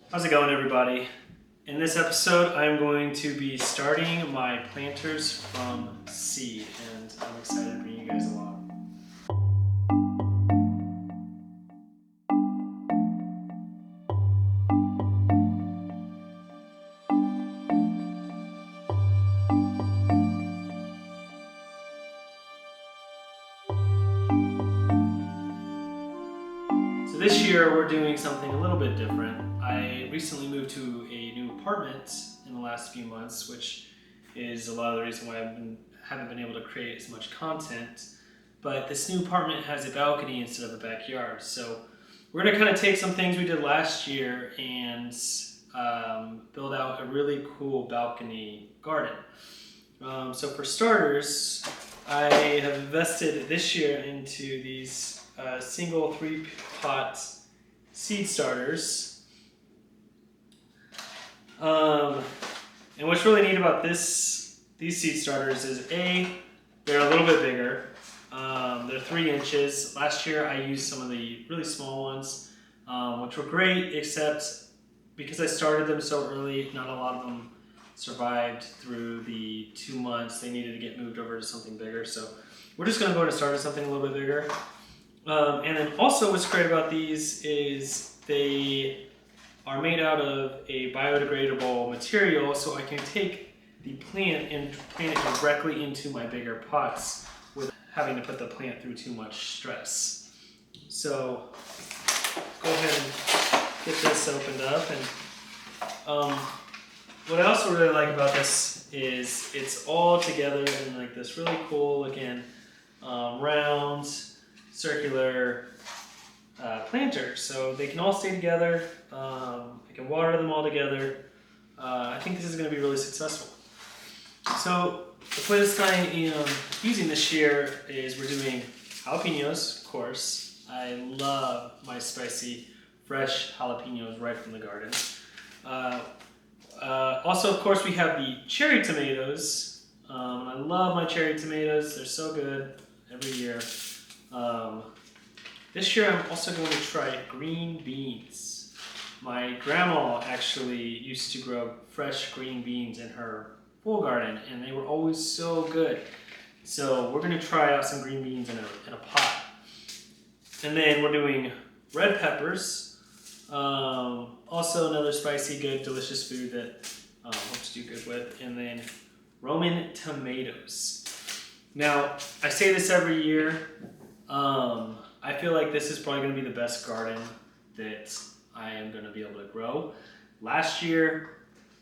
How's it going, everybody? In this episode, I'm going to be starting my planters from seed, and I'm excited to bring you guys along. So this year, we're doing something a little bit different. I recently moved to a new apartment in the last few months, which is a lot of the reason why haven't been able to create as much content. But this new apartment has a balcony instead of a backyard. So we're gonna kind of take some things we did last year and build out a really cool balcony garden. So for starters, I have invested this year into these single 3-pot seed starters. And what's really neat about these seed starters is they're a little bit bigger. They're 3 inches. Last year I used some of the really small ones, which were great, except because I started them so early, not a lot of them survived through the 2 months. They needed to get moved over to something bigger. So we're just gonna go ahead and start at something a little bit bigger. And then also what's great about these is they are made out of a biodegradable material, so I can take the plant and plant it directly into my bigger pots without having to put the plant through too much stress. So go ahead and get this opened up. And what I also really like about this is it's all together in like this really cool looking round circular planter, so they can all stay together. I can water them all together. I think this is going to be really successful. So the plants I am using this year is we're doing jalapenos, of course. I love my spicy, fresh jalapenos right from the garden. Also, of course, we have the cherry tomatoes. I love my cherry tomatoes. They're so good every year. This year I'm also going to try green beans. My grandma actually used to grow fresh green beans in her full garden, and they were always so good. So we're going to try out some green beans in a pot. And then we're doing red peppers. Also another spicy, good, delicious food that hopes to do good with. And then Roman tomatoes. Now, I say this every year. I feel like this is probably going to be the best garden that I am going to be able to grow. Last year,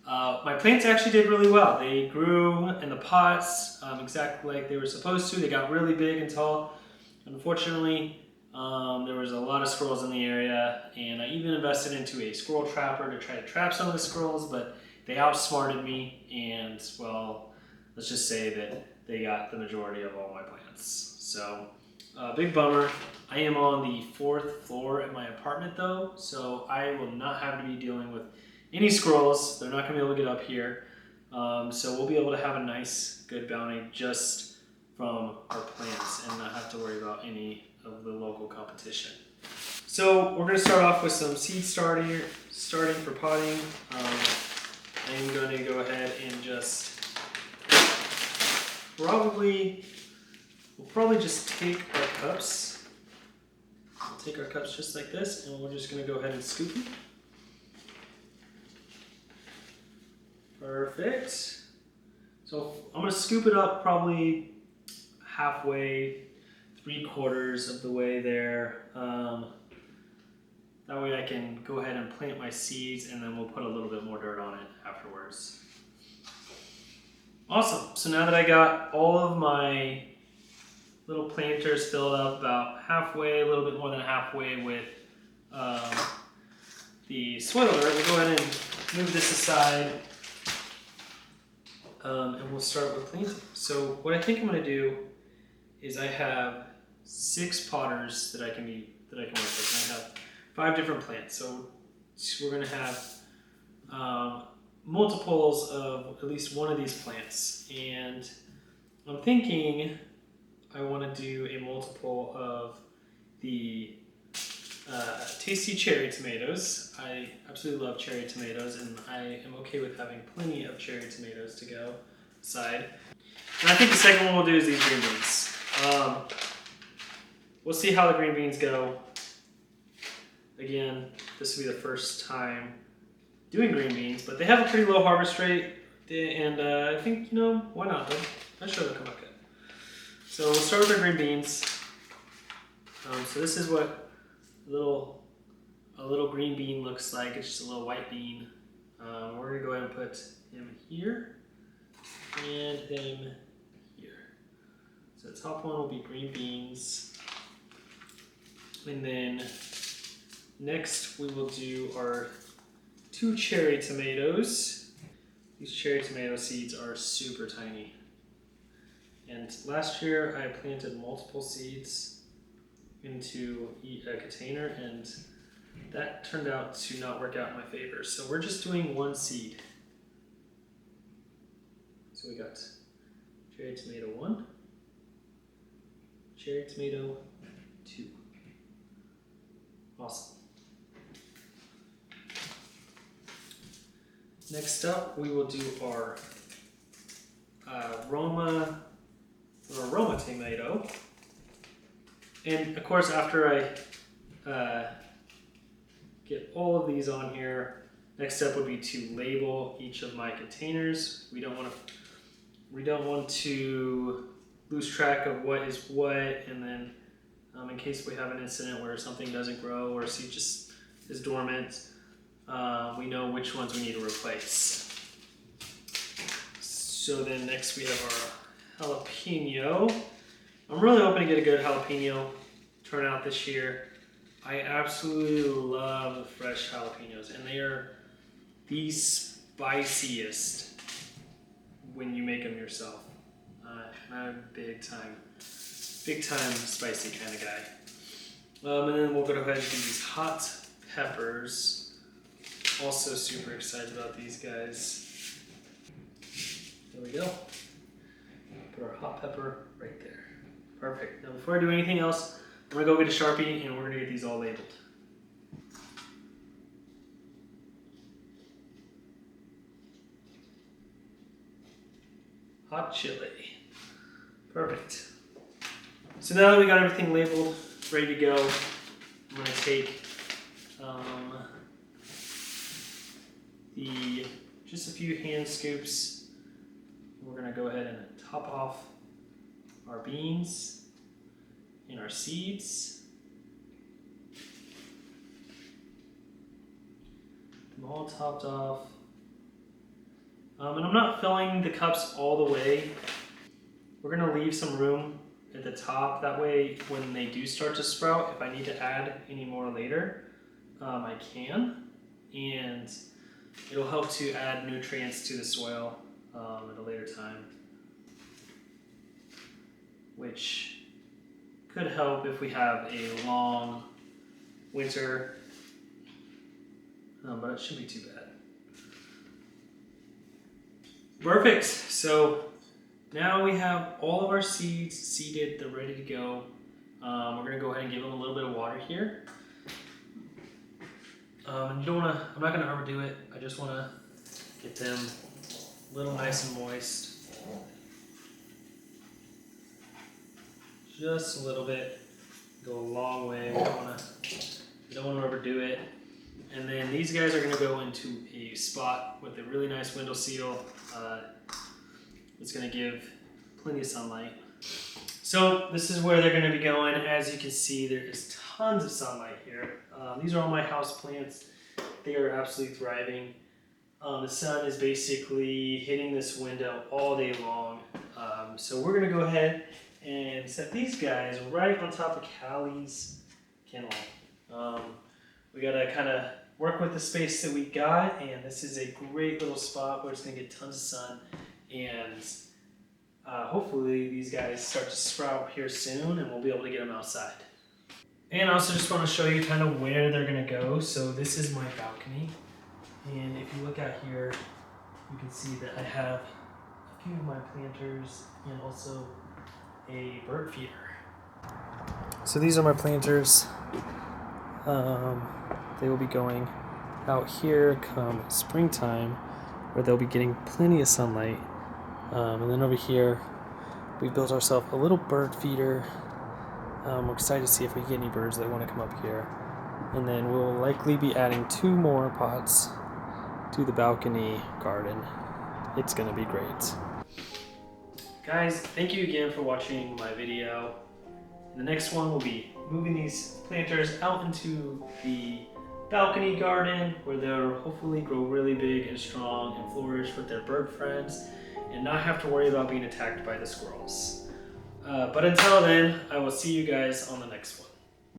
my plants actually did really well. They grew in the pots exactly like they were supposed to. They got really big and tall. Unfortunately, there was a lot of squirrels in the area, and I even invested into a squirrel trapper to try to trap some of the squirrels, but they outsmarted me, and well, let's just say that they got the majority of all my plants. So, big bummer. I am on the 4th floor at my apartment though, so I will not have to be dealing with any squirrels. They're not going to be able to get up here. So we'll be able to have a nice, good bounty just from our plants and not have to worry about any of the local competition. So we're going to start off with some seed starting for potting. I'm going to go ahead and just we'll probably just take our cups. We'll take our cups just like this, and we're just going to go ahead and scoop them. Perfect. So I'm going to scoop it up probably halfway, 3/4 of the way there. That way I can go ahead and plant my seeds, and then we'll put a little bit more dirt on it afterwards. Awesome. So now that I got all of my little planters filled up about halfway, a little bit more than halfway with the soil dirt, we'll go ahead and move this aside. And we'll start with planting. So what I think I'm going to do is I have 6 potters that I can work with. And I have 5 different plants. So we're going to have multiples of at least one of these plants. And I'm thinking I want to do a multiple of the tasty cherry tomatoes. I absolutely love cherry tomatoes, and I am okay with having plenty of cherry tomatoes to go aside. And I think the second one we'll do is these green beans. We'll see how the green beans go. Again, this will be the first time doing green beans, but they have a pretty low harvest rate, and I think, you know, why not? I'm sure they'll come out good. So we'll start with our green beans. So this is what a little green bean looks like. It's just a little white bean. We're gonna go ahead and put him here and him here. So the top one will be green beans. And then next we will do our 2 cherry tomatoes. These cherry tomato seeds are super tiny. And last year I planted multiple seeds into a container, and that turned out to not work out in my favor. So we're just doing 1 seed. So we got cherry tomato 1, cherry tomato 2. Awesome. Next up, we will do our Roma tomato. And of course, after I get all of these on here, next step would be to label each of my containers. We don't want to lose track of what is what, and then in case we have an incident where something doesn't grow or a seed just is dormant, we know which ones we need to replace. So then next we have our jalapeno. I'm really hoping to get a good jalapeno turnout this year. I absolutely love the fresh jalapenos, and they are the spiciest when you make them yourself. I'm a big time spicy kind of guy. And then we'll go ahead and do these hot peppers. Also super excited about these guys. There we go. Put our hot pepper right there. Perfect. Now before I do anything else, I'm gonna go get a Sharpie and we're gonna get these all labeled. Hot chili. Perfect. So now that we got everything labeled, ready to go, I'm gonna take just a few hand scoops. We're gonna go ahead and top off our beans and our seeds. I'm all topped off. And I'm not filling the cups all the way. We're gonna leave some room at the top. That way, when they do start to sprout, if I need to add any more later, I can. And it'll help to add nutrients to the soil at a later time, which could help if we have a long winter, but it shouldn't be too bad. Perfect. So now we have all of our seeds seeded, they're ready to go. We're gonna go ahead and give them a little bit of water here. And you don't wanna, I'm not gonna overdo it. I just wanna get them a little nice and moist. Just a little bit, go a long way. We don't wanna overdo it. And then these guys are gonna go into a spot with a really nice window seal. It's gonna give plenty of sunlight. So this is where they're gonna be going. As you can see, there is tons of sunlight here. These are all my house plants. They are absolutely thriving. The sun is basically hitting this window all day long. So we're gonna go ahead and set these guys right on top of Callie's kennel. We gotta kind of work with the space that we got, and this is a great little spot where it's gonna get tons of sun, and hopefully these guys start to sprout here soon and we'll be able to get them outside. And I also just want to show you kind of where they're gonna go. So this is my balcony, and if you look out here, you can see that I have a few of my planters and also a bird feeder. So these are my planters. They will be going out here come springtime, where they'll be getting plenty of sunlight. And then over here, we built ourselves a little bird feeder. We're excited to see if we get any birds that want to come up here. And then we'll likely be adding 2 more pots to the balcony garden. It's gonna be great. Guys, thank you again for watching my video. The next one will be moving these planters out into the balcony garden where they'll hopefully grow really big and strong and flourish with their bird friends and not have to worry about being attacked by the squirrels. But until then, I will see you guys on the next one.